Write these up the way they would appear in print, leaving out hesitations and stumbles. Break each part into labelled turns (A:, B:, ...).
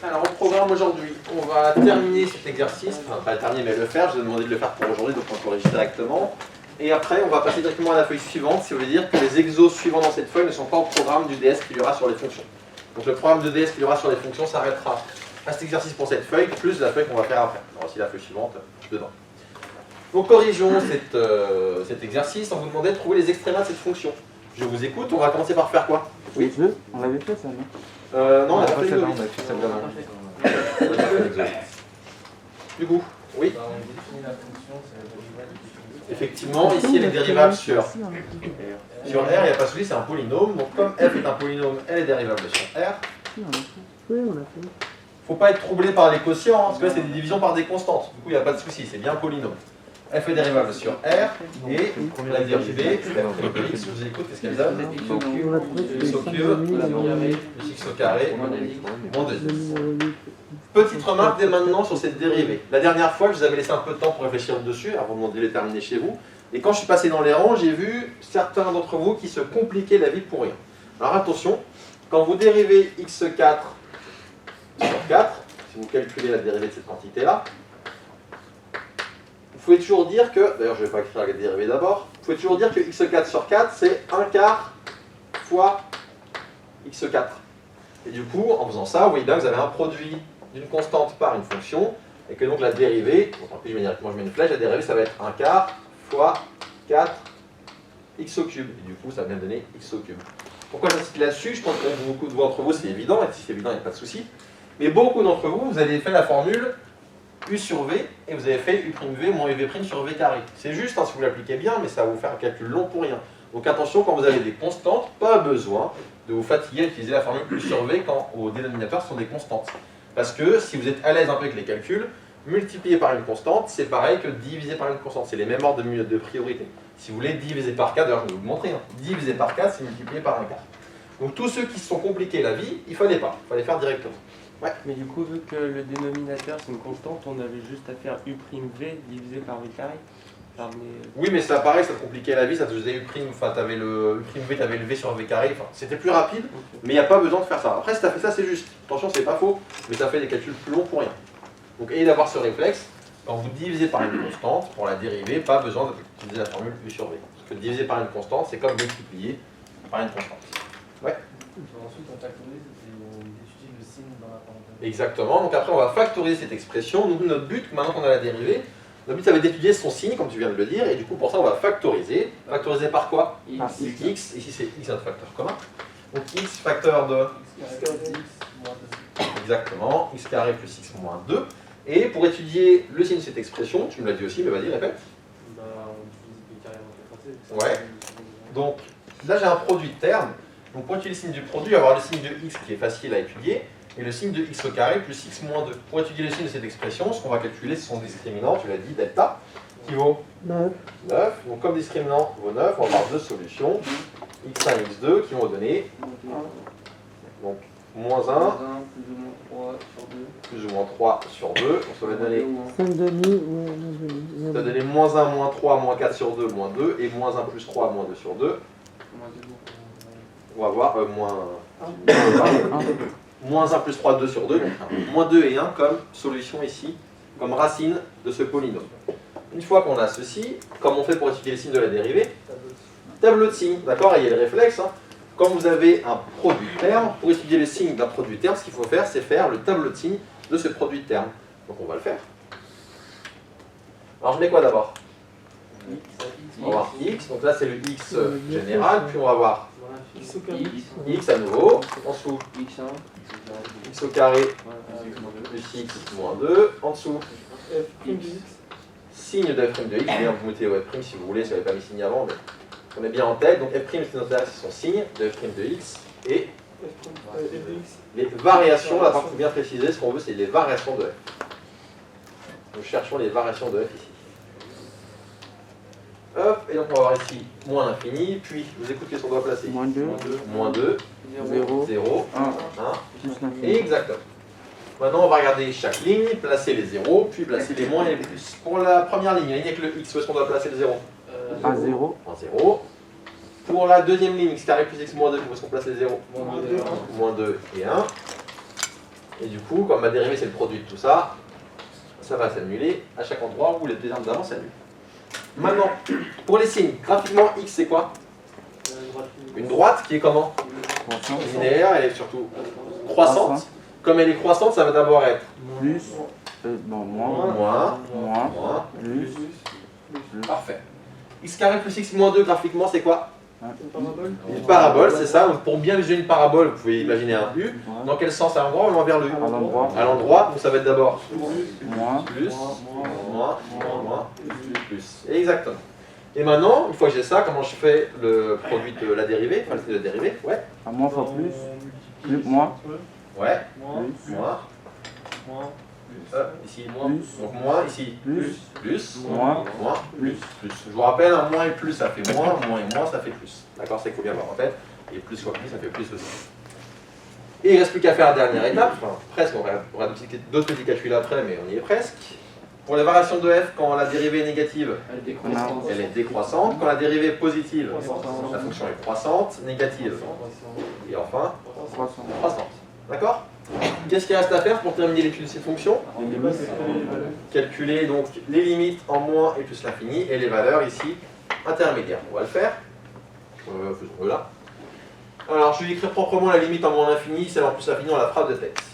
A: Alors, au programme aujourd'hui, on va terminer cet exercice, enfin pas le terminer mais le faire, je vous ai demandé de le faire pour aujourd'hui, donc on corrige directement. Et après, on va passer directement à la feuille suivante, ça veut dire que les exos suivants dans cette feuille ne sont pas au programme du DS qu'il y aura sur les fonctions. Donc le programme de DS qu'il y aura sur les fonctions s'arrêtera à cet exercice pour cette feuille, plus la feuille qu'on va faire après. Il y aura aussi la feuille suivante dedans. Donc corrigeons cet exercice en vous demandant de trouver les extrémas de cette fonction. Je vous écoute, on va commencer par faire quoi?
B: Oui, on l'avait fait ça, non?
A: Non, on n'a pas fait
B: celle-là,
A: les
B: on a fait celle-là.
A: Du coup, oui.
C: On définit la fonction, c'est la dérivable.
A: Effectivement, ici elle est dérivable sur R, il n'y a pas de souci, c'est un polynôme. Donc comme f est un polynôme, elle est dérivable sur R.
D: Oui, on l'a fait.
A: Faut pas être troublé par les quotients, hein, parce que là c'est des divisions par des constantes. Du coup, il n'y a pas de souci, c'est bien un polynôme. F est dérivable sur R, et la dérivée, f de x, je vous écoute, qu'est-ce qu'elle donne?
D: On a trouvé que
A: x au
D: c'était
A: cube,
D: 5 demi,
A: plus x au carré, moins 2x. Petite remarque dès maintenant sur cette dérivée. La dernière fois, je vous avais laissé un peu de temps pour réfléchir dessus, avant de les terminer chez vous. Et quand je suis passé dans les rangs, j'ai vu certains d'entre vous qui se compliquaient la vie pour rien. Alors attention, quand vous dérivez x4 sur 4, si vous calculez la dérivée de cette quantité-là, vous pouvez toujours dire que, d'ailleurs je ne vais pas écrire la dérivée d'abord, vous pouvez toujours dire que x4 sur 4, c'est 1/4 fois x4. Et du coup, en faisant ça, vous voyez bien que vous avez un produit d'une constante par une fonction, et que donc la dérivée, donc en plus je mets une flèche, la dérivée ça va être 1/4 fois 4 x au cube. Et du coup, ça va bien donner x au cube. Pourquoi j'insiste là-dessus? Je pense que pour beaucoup d'entre vous c'est évident, et si c'est évident, il n'y a pas de souci. Mais beaucoup d'entre vous, vous avez fait la formule u sur v, et vous avez fait u'v moins uv' sur v carré. C'est juste, hein, si vous l'appliquez bien, mais ça va vous faire un calcul long pour rien. Donc attention, quand vous avez des constantes, pas besoin de vous fatiguer à utiliser la formule u sur v quand au dénominateur sont des constantes. Parce que si vous êtes à l'aise un peu avec les calculs, multiplier par une constante, c'est pareil que diviser par une constante. C'est les mêmes ordres de priorité. Si vous voulez diviser par 4, d'ailleurs je vais vous le montrer, hein. Diviser par 4, c'est multiplier par 1/4. Donc tous ceux qui se sont compliqués la vie, il ne fallait pas. Il fallait faire directement. Ouais.
C: Mais du coup, vu que le dénominateur c'est une constante, on avait juste à faire u'v divisé par v carré.
A: Oui, mais ça pareil, ça te compliquait la vie, ça te faisait u', enfin t'avais le u'v, t'avais le v sur v carré, enfin c'était plus rapide, mais il n'y a pas besoin de faire ça. Après, si t'as fait ça, c'est juste. Attention, c'est pas faux, mais ça fait des calculs plus longs pour rien. Donc ayez d'avoir ce réflexe, quand vous divisez par une constante, pour la dérivée, pas besoin d'utiliser la formule u sur v. Parce que diviser par une constante, c'est comme multiplier par une constante. Ouais.
E: Ensuite, on factorise et on étudie le signe dans la parenthèse.
A: Exactement, donc après on va factoriser cette expression. Nous, notre but, maintenant qu'on a la dérivée, notre but ça va être d'étudier son signe, comme tu viens de le dire, et du coup pour ça on va factoriser. Factoriser par quoi? X, ici c'est x notre facteur commun. Donc x facteur de... Exactement, x carré plus x moins 2. Et pour étudier le signe de cette expression, tu me l'as dit aussi, mais vas-y, répète.
E: Bah, on utilise b carré en fait.
A: Ouais. Donc là j'ai un produit de termes. Donc pour étudier le signe du produit, il va y avoir le signe de x qui est facile à étudier, et le signe de x au carré plus x moins 2. Pour étudier le signe de cette expression, ce qu'on va calculer, c'est son discriminant, tu l'as dit, delta, qui vaut
D: 9.
A: 9. Donc comme discriminant vaut 9, on va avoir deux solutions, x1 et x2, qui vont donner donc moins 1, plus ou moins 3 sur 2. Donc ça va donner,
D: 5 demi,
A: ça va donner moins 1, moins 3, moins 4 sur 2, moins 2, et moins 1 plus 3, moins 2 sur 2. On va voir moins 1 plus 3, 2 sur 2, donc moins 2 et 1 comme solution ici, comme racine de ce polynôme. Une fois qu'on a ceci, comme on fait pour étudier le signe de la dérivée, tableau de signes, d'accord? Il y a le réflexe, hein. Quand vous avez un produit de terme, pour étudier le signe d'un produit de terme, ce qu'il faut faire, c'est faire le tableau de signes de ce produit de terme. Donc on va le faire. Alors je mets quoi d'abord? On va voir x, donc là c'est le x général, puis on va voir x à nouveau, en dessous x au carré plus x moins 2, en dessous signe de f' de x, bien vous mettez au f' si vous voulez, si vous n'avez pas mis signe avant, mais on est bien en tête, donc f' c'est notre axe, c'est son signe de f' de x, et les variations, la part qu'il faut bien préciser, ce qu'on veut c'est les variations de f. Nous cherchons les variations de f ici. Hop, et donc on va voir ici moins l'infini, puis je vous écoute qu'est-ce qu'on doit placer.
B: Moins 2,
A: Moins 2,
B: 0,
A: 0,
B: 1,
A: 1,
B: plus l'infini.
A: exactement. Maintenant on va regarder chaque ligne, placer les 0, puis placer les moins et les plus. Pour la première ligne, la ligne avec le x, où est-ce qu'on doit placer le 0?
B: À 0.
A: En 0. Pour la deuxième ligne, x carré plus x moins 2, où est-ce qu'on place les 0? Moins 2 et 1. Et du coup, comme ma dérivée c'est le produit de tout ça, ça va s'annuler à chaque endroit où les deux termes d'avant s'annulent. Maintenant, pour les signes, graphiquement, x c'est quoi? Une droite qui est comment? Linéaire, elle est surtout croissante. Comme elle est croissante, ça va d'abord être
B: Plus. Non, moins.
A: moins,
B: Moins. Plus.
A: Parfait. X carré plus x moins 2, graphiquement, c'est quoi?
D: Une
A: Une parabole, c'est ça. Donc, pour bien visualiser une parabole, vous pouvez imaginer un U.
B: Ouais.
A: Dans quel sens? À l'endroit ou envers le U?
B: À l'endroit.
A: À l'endroit, donc ça va être d'abord
B: Moins.
A: plus, moins, moins, plus. Exactement. Et maintenant, une fois que j'ai ça, comment je fais le produit de la dérivée? Enfin, le de la dérivée, ouais.
B: À moins fois plus. Plus. Moins.
A: Ouais,
B: Plus.
A: moins. Ici, moins.
B: Plus.
A: Donc moins, ici,
B: Plus.
A: plus,
B: Moins.
A: moins, plus. Je vous rappelle, un moins et plus, ça fait moins et moins, ça fait plus. D'accord, c'est qu'il faut bien avoir en tête. Et plus fois plus, ça fait plus aussi. Et il ne reste plus qu'à faire la dernière étape, enfin presque, on aura d'autres petits calculs après, mais on y est presque. Pour les variations de f, quand la dérivée est négative, elle est décroissante. Quand la dérivée est positive, la fonction est croissante, négative. Et enfin,
B: 300.
A: croissante. D'accord? Qu'est-ce qu'il reste à faire pour terminer l'étude de ces fonctions? Calculer donc les limites en moins et plus l'infini et les valeurs ici intermédiaires. On va le faire. Faisons-le là. Alors je vais écrire proprement la limite en moins l'infini, celle en plus l'infini dans la phrase de texte.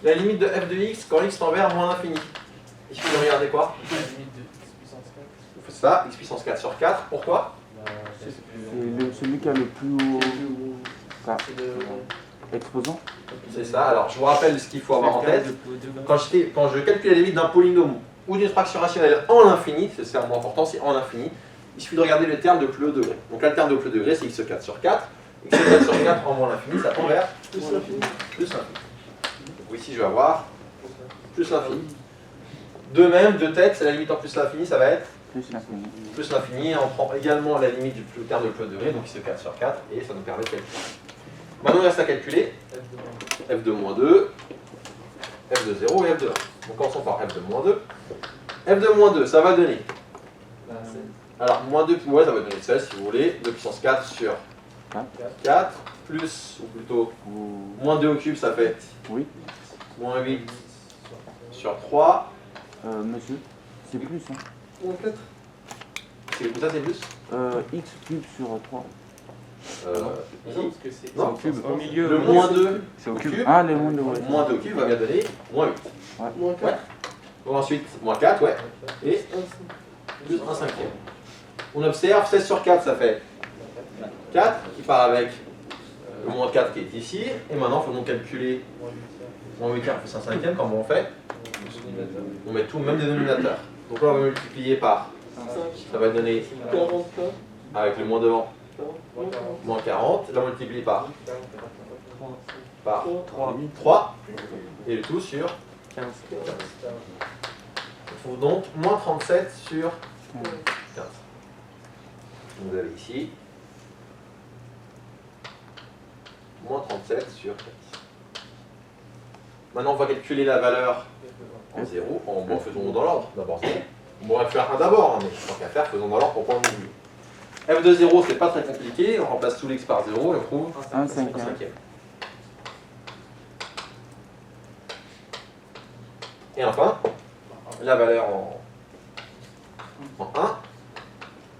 A: La limite de f de x quand x tend vers moins l'infini. Il suffit de regarder quoi?
E: La limite de x puissance 4.
A: Vous faites ça, x puissance 4 sur 4. Pourquoi?
B: C'est celui qui a le plus haut exposant.
A: C'est ça. Alors je vous rappelle ce qu'il faut avoir en tête. Quand je calcule la limite d'un polynôme ou d'une fraction rationnelle en l'infini, c'est un mot important, c'est en l'infini, il suffit de regarder le terme de plus haut degré. Donc là, le terme de plus haut degré, c'est x4 sur 4. x4 sur 4 en moins l'infini, ça tend vers plus l'infini. Donc ici, je vais avoir plus l'infini. De même, de tête, c'est la limite en plus l'infini, ça va être
B: Plus l'infini.
A: plus l'infini. On prend également la limite du terme de plus haut degré, donc x4 sur 4, et ça nous permet de calculer. Maintenant, il reste à calculer f de moins 2, f de 0 et f de 1. Donc commençons par f de moins 2. f de moins 2, ça va donner. Alors, moins 2, ouais, ça va donner 16 si vous voulez. 2 puissance 4 sur 4, plus, ou plutôt, moins 2 au cube, ça fait
B: Oui.
A: moins 8 sur 3.
B: Monsieur, c'est plus. Hein.
A: Moins 4. Ça, c'est plus
B: X cube sur 3.
A: Ici.
C: C'est
A: Non,
C: au cube. Au milieu.
A: le moins 2
B: C'est
A: au
B: au
A: cube.
B: cube. Ah, les moins de ouais.
A: Moins 2 au cube va bien donner moins 8.
B: Ouais.
A: Ouais. Donc ensuite, moins 4, ouais. Et plus 1 cinquième. On observe 16 sur 4, ça fait 4 qui part avec le moins 4 qui est ici. Et maintenant, il faut donc calculer moins 8 quart plus 1 cinquième. Comment on fait? On met tout le même dénominateur. Donc là, on va multiplier par, ça va donner avec le moins devant, moins 40. Là, on multiplie par 3. Et le tout sur
C: 15.
A: Il faut donc moins 37 sur 15. Vous avez ici moins 37 sur 15. Maintenant, on va calculer la valeur en 0. Bon, faisons dans l'ordre. D'abord 0. On va faire un d'abord, hein, mais tant qu'à faire, faisons dans l'ordre pour prendre le milieu. F de 0, c'est pas très compliqué. On remplace tous les x par 0 et on trouve
B: 1
A: 1
B: cinquième.
A: cinquième. Et enfin, la valeur en 1,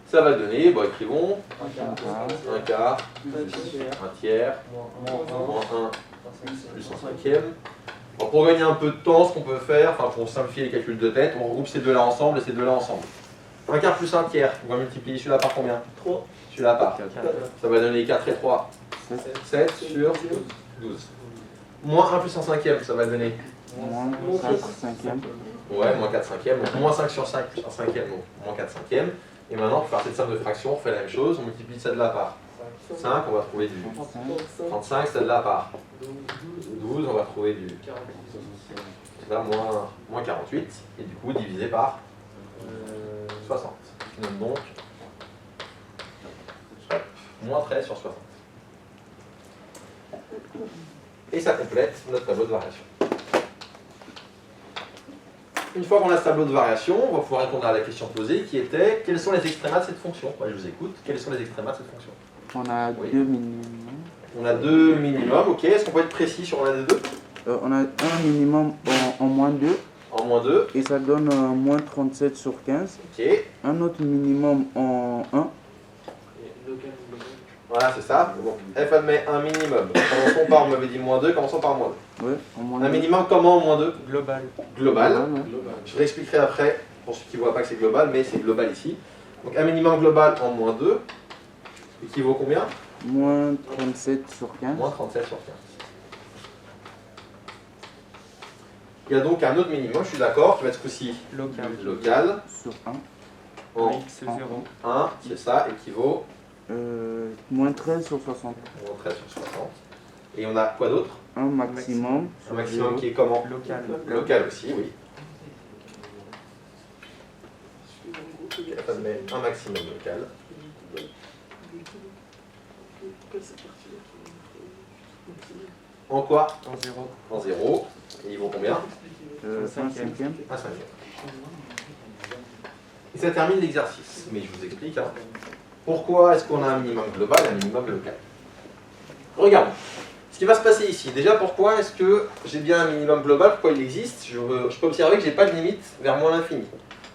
A: ça va donner, bon, écrivons, 1 quart, plus 1 tiers, moins 1, plus 1 cinquième. Alors, pour gagner un peu de temps, ce qu'on peut faire, enfin pour simplifier les calculs de tête, on regroupe ces deux-là ensemble et ces deux-là ensemble. 1 quart plus 1 tiers, on va multiplier celui-là par combien? 3. Celui-là par 4. Ça va donner 4 et 3, 7 sur 12. Moins 1 plus 1 cinquième, ça va donner
B: Moins 4 cinquième.
A: ouais, moins 4 cinquièmes, donc moins 5 sur 5 plus 1 cinquième, donc moins 4 cinquièmes. Et maintenant, pour faire cette somme de fractions, on fait la même chose, on multiplie ça de là par 5, on va trouver du 35, ça de là par 12, on va trouver du c'est là, moins 48, et du coup divisé par 60. Qui donne donc moins 13 sur 60. Et ça complète notre tableau de variation. Une fois qu'on a ce tableau de variation, on va pouvoir répondre à la question posée qui était quels sont les extrémas de cette fonction? Je vous écoute. Quels sont les extrémas de cette fonction?
B: On a
A: Oui.
B: 2 minimum.
A: On a 2 minimums, ok. Est-ce qu'on peut être précis sur l'un des deux?
B: On a un minimum en moins 2
A: En moins 2,
B: et ça donne moins 37 sur 15.
A: ok.
B: Un autre minimum en 1.
A: Voilà, c'est ça. Bon. F admet un minimum. Commençons par, on m'avait dit moins 2, commençons par moins 2.
B: Ouais, en moins
A: Un
B: 2.
A: minimum comment en moins 2?
C: Global.
A: Global.
B: Ouais.
A: Je réexpliquerai après, pour ceux qui ne voient pas que c'est global, mais c'est global ici. Donc un minimum global en moins 2, équivaut combien?
B: Moins 37 sur 15.
A: Moins 37 sur 15. Il y a donc un autre minimum, je suis d'accord, qui va être aussi
C: Local.
A: local,
B: Sur 1.
A: en
C: X0.
A: 1, c'est ça, équivaut
B: Moins 13 sur 60.
A: moins 13 sur 60. Et on a quoi d'autre?
B: Un maximum.
A: Un
B: sur
A: maximum
B: 0.
A: qui est comment?
C: Local.
A: Local aussi, oui. F admet un maximum local. En quoi?
C: En 0.
A: En 0. Et ils vont combien?
B: Un
C: cinquième.
B: cinquième.
A: Un cinquième. Et ça termine l'exercice. Mais je vous explique. Hein. Pourquoi est-ce qu'on a un minimum global et un minimum local? Regardons. Ce qui va se passer ici. Déjà, pourquoi est-ce que j'ai bien un minimum global? Pourquoi il existe? Je peux observer que je n'ai pas de limite vers moins l'infini.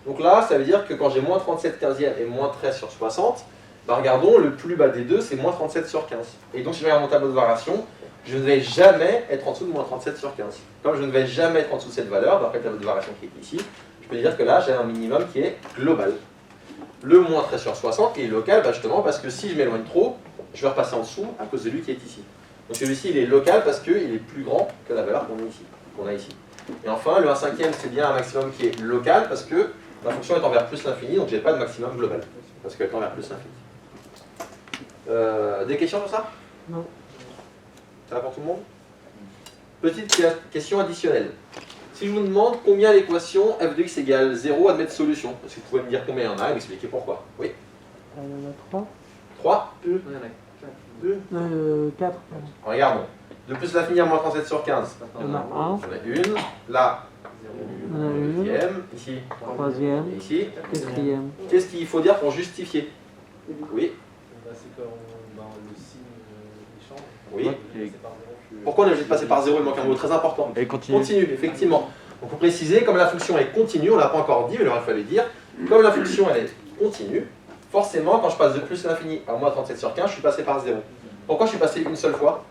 A: Donc là, ça veut dire que quand j'ai moins 37 15e et moins 13 sur 60, bah regardons, le plus bas des deux, c'est moins 37 sur 15. Et donc, si je regarde mon tableau de variation, je ne vais jamais être en dessous de moins 37 sur 15. Comme je ne vais jamais être en dessous de cette valeur, d'après le tableau de variation qui est ici, je peux dire que là, j'ai un minimum qui est global. Le moins 13 sur 60 qui est local, bah justement parce que si je m'éloigne trop, je vais repasser en dessous à cause de lui qui est ici. Donc celui-ci, il est local parce qu'il est plus grand que la valeur qu'on a ici. Et enfin, le 1/5, c'est bien un maximum qui est local parce que ma fonction est envers plus l'infini, donc je n'ai pas de maximum global, parce qu'elle est envers plus l'infini. Des questions sur ça?
D: Non.
A: Ça va pour tout le monde? Petite question additionnelle. Si je vous demande combien l'équation f de x égale 0 admet de solution, est-ce que vous pouvez me dire combien il y en a et m'expliquer pourquoi? Oui.
D: Il y en a 3.
A: 3.
D: 4.
A: Regardons. De plus l'infini à moins 37 sur 15.
D: Il y en a 1.
A: On a une. Là,
D: Il y en a une.
A: deuxième. Ici.
D: Troisième.
A: Et ici.
D: Quatrième.
A: Qu'est-ce qu'il faut dire pour justifier? Oui.
E: C'est comme le signe change.
A: Oui.
E: C'est par zéro.
A: Pourquoi on est obligé de passer par 0? Il manque un mot très important.
F: Et continue.
A: Continue, effectivement. Donc pour préciser, comme la fonction est continue, on ne l'a pas encore dit, mais il aurait fallu dire, comme la fonction elle est continue, forcément quand je passe de plus l'infini à moins 37 sur 15, je suis passé par 0. Pourquoi je suis passé une seule fois?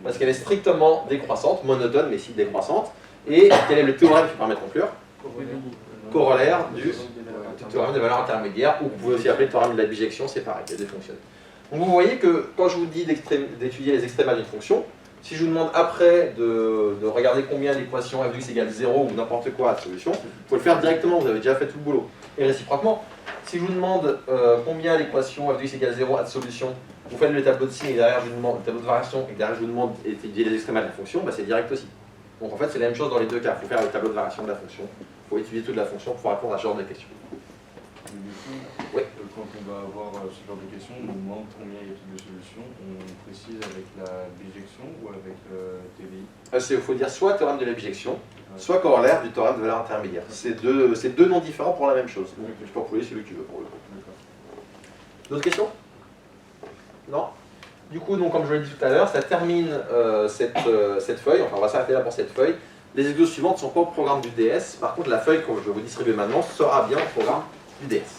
A: Parce qu'elle est strictement décroissante, monotone, mais si décroissante. Et quel est le théorème qui permet de conclure? Corollaire du théorème des valeurs intermédiaires, ou vous pouvez aussi appeler le théorème de la bijection, c'est pareil, les deux fonctionnent. Donc vous voyez que quand je vous dis d'étudier les extrémales d'une fonction, si je vous demande après de regarder combien l'équation f de x égale 0 ou n'importe quoi à la solution, vous pouvez le faire directement, vous avez déjà fait tout le boulot. Et réciproquement, si je vous demande combien l'équation f de x égale 0 a de solution, vous faites le tableau de signe et derrière je vous demande le tableau de variation et derrière je vous demande d'étudier les extrémales de la fonction, bah c'est direct aussi. Donc en fait c'est la même chose dans les deux cas, il faut faire le tableau de variation de la fonction, il faut étudier toute la fonction pour répondre à ce genre de questions. Oui.
G: Quand on va avoir ce genre de questions, on nous demande combien il y a de solutions, on précise avec la bijection ou avec TVI?
A: Il faut dire soit théorème de la bijection, soit corollaire du théorème de valeur intermédiaire. C'est deux noms différents pour la même chose. Donc tu peux employer celui que tu veux pour le coup. D'autres questions? Non? Du coup, donc, comme je l'ai dit tout à l'heure, ça termine cette feuille. Enfin, on va s'arrêter là pour cette feuille. Les exos suivantes ne sont pas au programme du DS. Par contre, la feuille que je vais vous distribuer maintenant sera bien au programme du DS.